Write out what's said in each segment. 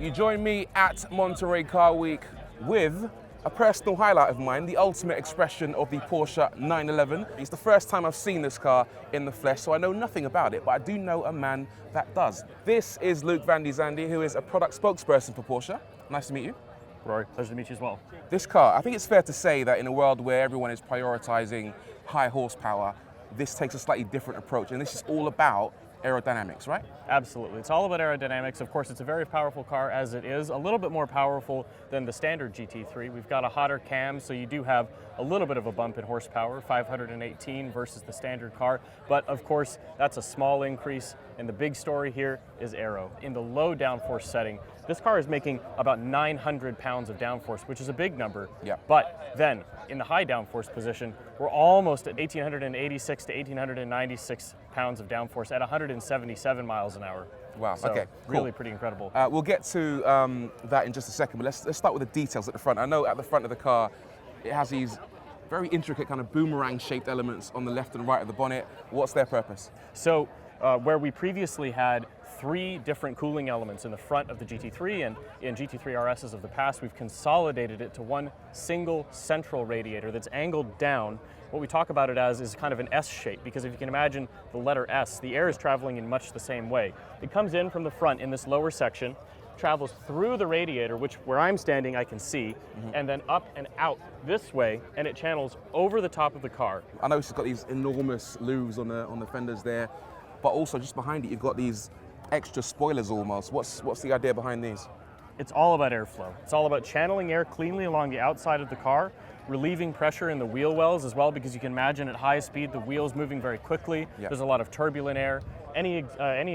You join me at Monterey Car Week with a personal highlight of mine, the ultimate expression of the Porsche 911. It's the first time I've seen this car in the flesh, so I know nothing about it, but I do know a man that does. This is Luke Van de Zande, who is a product spokesperson for Porsche. Nice to meet you. Rory, pleasure to meet you as well. This car, I think it's fair to say that in a world where everyone is prioritizing high horsepower, this takes a slightly different approach, and this is all about aerodynamics, right? Absolutely. It's all about aerodynamics. Of course, it's a very powerful car as it is, a little bit more powerful than the standard GT3. We've got a hotter cam, so you do have a little bit of a bump in horsepower, 518 versus the standard car. But of course, that's a small increase, and the big story here is Aero. In the low downforce setting, this car is making about 900 pounds of downforce, which is a big number. Yeah. But then, in the high downforce position, we're almost at 1,886 to 1,896 pounds of downforce at 177 miles an hour. Wow, So okay, cool. Really pretty incredible. We'll get to that in just a second, but let's start with the details at the front. I know at the front of the car, it has these very intricate kind of boomerang-shaped elements on the left and right of the bonnet. What's their purpose? So where we previously had 3 different cooling elements in the front of the GT3 and in GT3 RSs of the past, we've consolidated it to one single central radiator that's angled down. What we talk about it as is kind of an S shape, because if you can imagine the letter S, the air is traveling in much the same way. It comes in from the front in this lower section, travels through the radiator, which where I'm standing I can see, and then up and out this way, and it channels over the top of the car. I know it's got these enormous louvres on the fenders there, but also just behind it, you've got these extra spoilers almost. What's the idea behind these? It's all about airflow. It's all about channeling air cleanly along the outside of the car, relieving pressure in the wheel wells as well, because you can imagine at high speed the wheels moving very quickly. Yeah. There's a lot of turbulent air. Any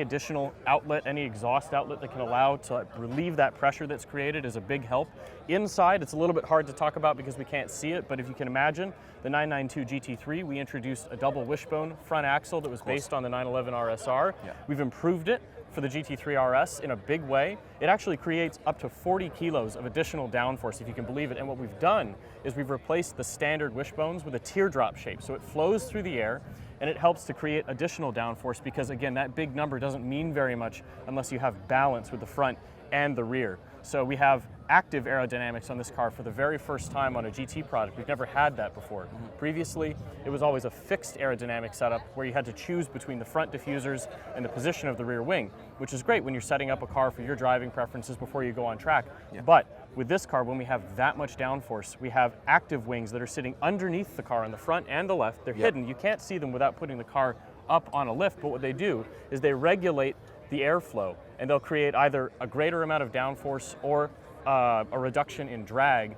additional outlet, any exhaust outlet that can allow to relieve that pressure that's created is a big help. Inside, it's a little bit hard to talk about because we can't see it, but if you can imagine, the 992 GT3, we introduced a double wishbone front axle that was based on the 911 RSR. Yeah. We've improved it for the GT3 RS in a big way. It actually creates up to 40 kilos of additional downforce, if you can believe it. And what we've done is we've replaced the standard wishbones with a teardrop shape. So it flows through the air, and it helps to create additional downforce because, again, that big number doesn't mean very much unless you have balance with the front and the rear. So we have active aerodynamics on this car for the very first time on a GT product. We've never had that before. Previously, it was always a fixed aerodynamic setup where you had to choose between the front diffusers and the position of the rear wing, which is great when you're setting up a car for your driving preferences before you go on track. Yeah. But with this car, when we have that much downforce, we have active wings that are sitting underneath the car on the front and the left. They're hidden. You can't see them without putting the car up on a lift, but what they do is they regulate the airflow, and they'll create either a greater amount of downforce or a reduction in drag.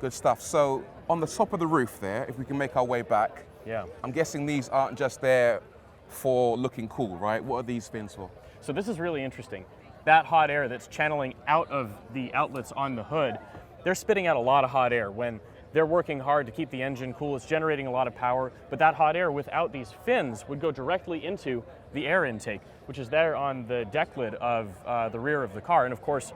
Good stuff. So on the top of the roof there, if we can make our way back, Yeah. I'm guessing these aren't just there for looking cool, right? What are these fins for? So this is really interesting. That hot air that's channeling out of the outlets on the hood, they're spitting out a lot of hot air. When they're working hard to keep the engine cool, it's generating a lot of power, but that hot air without these fins would go directly into the air intake, which is there on the deck lid of the rear of the car. And of course,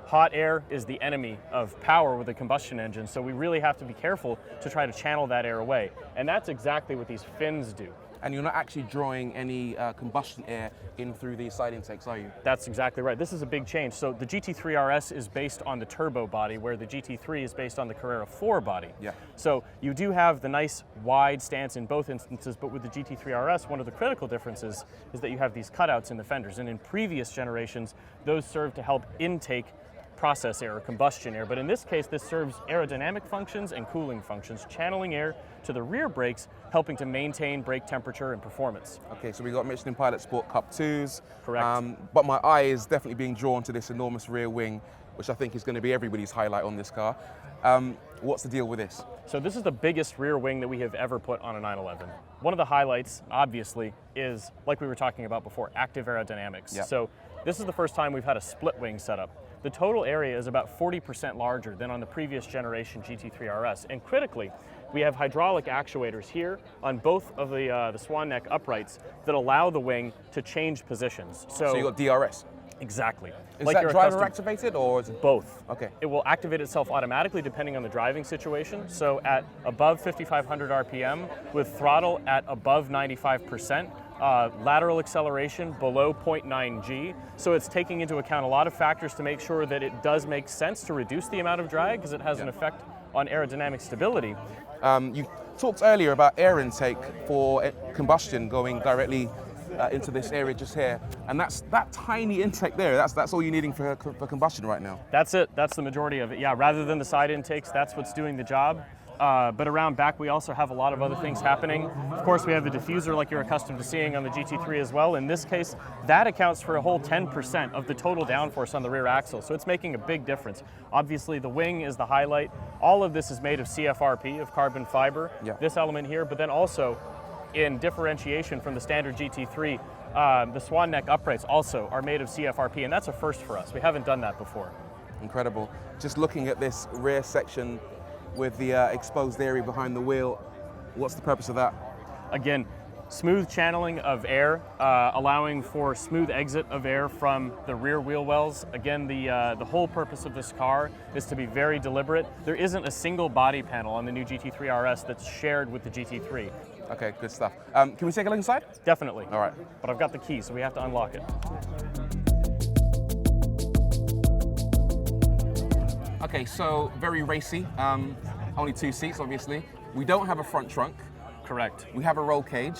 hot air is the enemy of power with a combustion engine, so we really have to be careful to try to channel that air away. And that's exactly what these fins do. And you're not actually drawing any combustion air in through these side intakes, are you? That's exactly right. This is a big change. So the GT3 RS is based on the turbo body, where the GT3 is based on the Carrera 4 body. Yeah. So you do have the nice wide stance in both instances, but with the GT3 RS, one of the critical differences is that you have these cutouts in the fenders. And in previous generations, those serve to help intake process air or combustion air, but in this case this serves aerodynamic functions and cooling functions, channeling air to the rear brakes, helping to maintain brake temperature and performance. Okay, so we got Michelin Pilot Sport Cup 2s. Correct. But my eye is definitely being drawn to this enormous rear wing, which I think is going to be everybody's highlight on this car. What's the deal with this? So this is the biggest rear wing that we have ever put on a 911. One of the highlights, obviously, is, like we were talking about before, active aerodynamics. Yeah. So this is the first time we've had a split wing setup. The total area is about 40% larger than on the previous generation GT3 RS. And critically, we have hydraulic actuators here on both of the swan neck uprights that allow the wing to change positions. So you got DRS? Exactly. Is that driver activated or is it? Both. Okay. It will activate itself automatically depending on the driving situation. So at above 5,500 RPM with throttle at above 95%, lateral acceleration below 0.9 G. So it's taking into account a lot of factors to make sure that it does make sense to reduce the amount of drag because it has an effect on aerodynamic stability. You talked earlier about air intake for combustion going directly into this area just here, and that tiny intake there. That's all you're needing for combustion right now. That's it. That's the majority of it. Yeah, rather than the side intakes, that's what's doing the job. But around back, we also have a lot of other things happening. Of course, we have the diffuser like you're accustomed to seeing on the GT3 as well. In this case, that accounts for a whole 10% of the total downforce on the rear axle. So it's making a big difference. Obviously, the wing is the highlight. All of this is made of CFRP, of carbon fiber, this element here, but then also in differentiation from the standard GT3, the swan neck uprights also are made of CFRP, and that's a first for us. We haven't done that before. Incredible. Just looking at this rear section with the exposed area behind the wheel, what's the purpose of that? Again, smooth channeling of air, allowing for smooth exit of air from the rear wheel wells. Again, the whole purpose of this car is to be very deliberate. There isn't a single body panel on the new GT3 RS that's shared with the GT3. Okay, good stuff. Can we take a look inside? Definitely. All right. But I've got the key, so we have to unlock it. Okay, so very racy. Only 2 seats, obviously. We don't have a front trunk. Correct. We have a roll cage.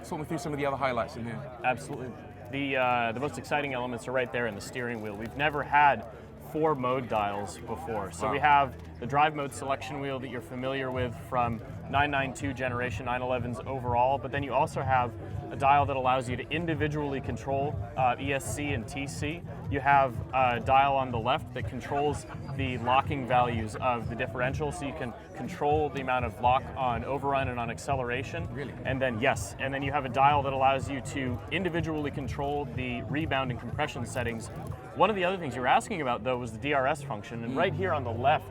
Talk me through some of the other highlights in here. Absolutely. The most exciting elements are right there in the steering wheel. We've never had 4 mode dials before. So we have the drive mode selection wheel that you're familiar with from 992 generation 911s overall, but then you also have a dial that allows you to individually control ESC and TC. You have a dial on the left that controls the locking values of the differential, so you can control the amount of lock on overrun and on acceleration. Really? And then, yes, and then you have a dial that allows you to individually control the rebound and compression settings. One of the other things you were asking about, though, was the DRS function, and right here on the left,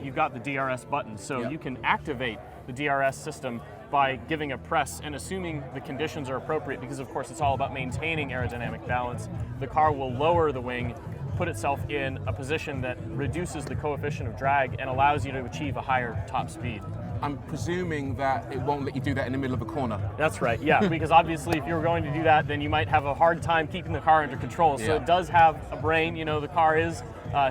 you've got the DRS button, so you can activate the DRS system by giving a press and assuming the conditions are appropriate, because of course it's all about maintaining aerodynamic balance. The car will lower the wing, put itself in a position that reduces the coefficient of drag and allows you to achieve a higher top speed. I'm presuming that it won't let you do that in the middle of a corner. That's right, yeah, because obviously if you were going to do that, then you might have a hard time keeping the car under control. So it does have a brain, you know, the car is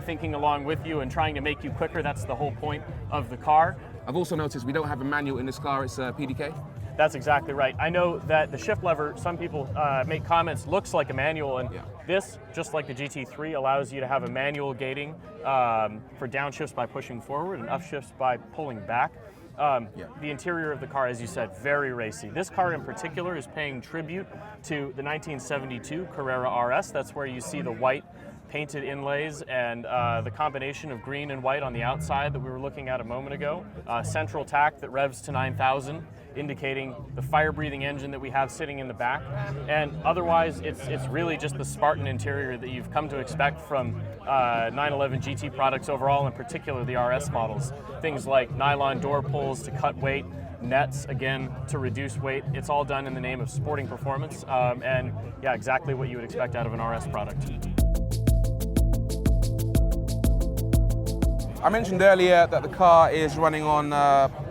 thinking along with you and trying to make you quicker. That's the whole point of the car. I've also noticed we don't have a manual in this car, it's PDK. That's exactly right. I know that the shift lever, some people make comments, looks like a manual, and this, just like the GT3, allows you to have a manual gating for downshifts by pushing forward and upshifts by pulling back. The interior of the car, as you said, very racy. This car in particular is paying tribute to the 1972 Carrera RS. That's where you see the white painted inlays and the combination of green and white on the outside that we were looking at a moment ago. Central tack that revs to 9,000, indicating the fire-breathing engine that we have sitting in the back. And otherwise, it's really just the Spartan interior that you've come to expect from 911 GT products overall, in particular the RS models. Things like nylon door pulls to cut weight, nets, again, to reduce weight. It's all done in the name of sporting performance, and yeah, exactly what you would expect out of an RS product. I mentioned earlier that the car is running on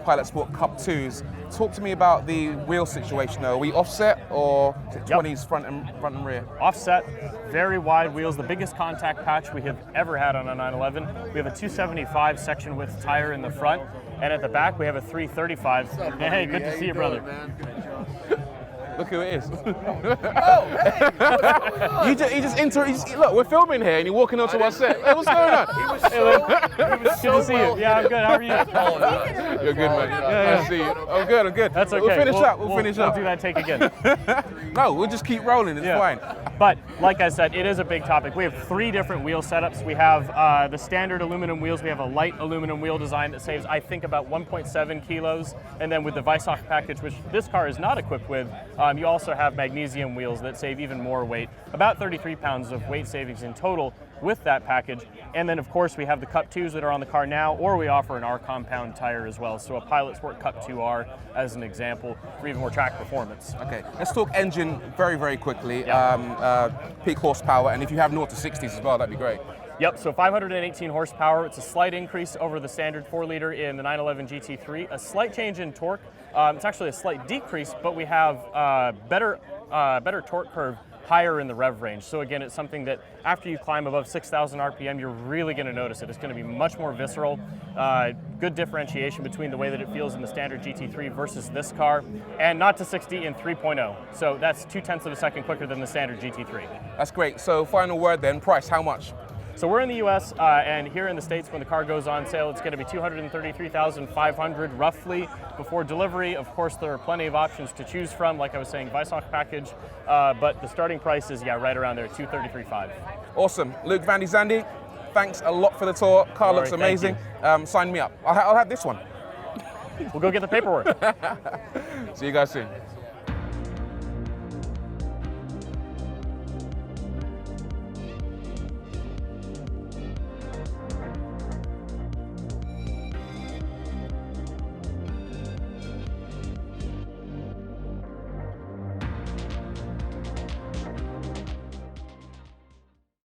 Pilot Sport Cup 2s. Talk to me about the wheel situation though. Are we offset or 20s front and rear? Offset, very wide wheels, the biggest contact patch we have ever had on a 911. We have a 275 section width tire in the front, and at the back we have a 335. Hey, good to see you, brother. Look who it is. Oh, hey! You just look, we're filming here and you're walking onto our set. Hey, what's going on? He was so good to see you. Yeah, I'm good. How are you? You're good, man. Nice to see you. I'm good. That's okay. We'll finish up. We'll finish up. We'll do that take again. No, we'll just keep rolling. It's fine. But like I said, it is a big topic. We have 3 different wheel setups. We have the standard aluminum wheels. We have a light aluminum wheel design that saves, I think, about 1.7 kilos. And then with the Weissach package, which this car is not equipped with, you also have magnesium wheels that save even more weight, about 33 pounds of weight savings in total with that package. And then of course we have the Cup 2s that are on the car now, or we offer an R compound tire as well. So a Pilot Sport Cup 2R as an example for even more track performance. Okay, let's talk engine very, very quickly. Peak horsepower, and if you have 0 to 60s as well, that'd be great. Yep, so 518 horsepower. It's a slight increase over the standard 4-liter in the 911 GT3. A slight change in torque. It's actually a slight decrease, but we have better better torque curve higher in the rev range. So again, it's something that after you climb above 6,000 RPM, you're really going to notice it. It's going to be much more visceral. Good differentiation between the way that it feels in the standard GT3 versus this car, and not to 60 in 3.0. So that's 0.2 of a second quicker than the standard GT3. That's great. So final word then, price, how much? So we're in the US, and here in the States, when the car goes on sale, it's going to be $233,500 roughly before delivery. Of course, there are plenty of options to choose from, like I was saying, Weissach package, but the starting price is, yeah, right around there, $233,500. Awesome. Luke Van de Zande, thanks a lot for the tour. Car Rory, looks amazing. Sign me up. I'll have this one. We'll go get the paperwork. See you guys soon.